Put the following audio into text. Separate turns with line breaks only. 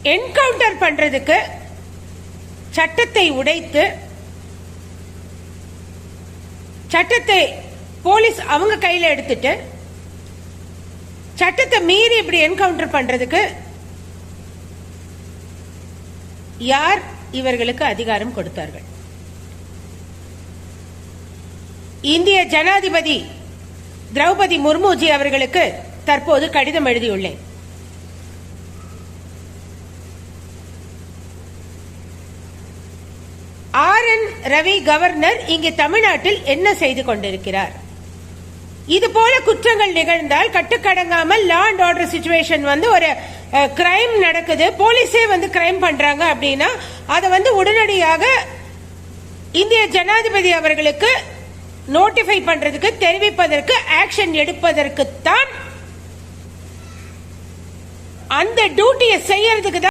Encounter பண்றதுக்கு சட்டத்தை உடைத்து சட்டத்தை போலீஸ் அவங்க கையில எடுத்துட்டு சட்டத்தை மீறி இப்படி என்கவுண்டர் பண்றதுக்கு யார் இவர்களுக்கு அதிகாரம் கொடுத்தார்கள்? இந்திய ஜனாதிபதி திரௌபதி முர்முஜி அவர்களுக்கு தற்போது கடிதம் எழுதியுள்ளேன். RN ரவி கவர்னர் இங்கே தமிழ்நாட்டில் என்ன செய்து கொண்டிருக்கிறார்? இது போல குற்றங்கள் நிகழ்ந்தால் கட்டுக்கடங்காமல் லா அண்ட் ஆர்டர் சிச்சுவேஷன் ஒரு கிரைம் நடக்குது, போலீஸே கிரைம் பண்றாங்க அப்படின்னா அதை உடனடியாக இந்திய ஜனாதிபதி அவர்களுக்கு நோட்டிஃபை பண்றதுக்கு, தெரிவிப்பதற்கு, ஆக்ஷன் எடுப்பதற்கு தான், அந்த டியூட்டியை செய்யறதுக்கு தான்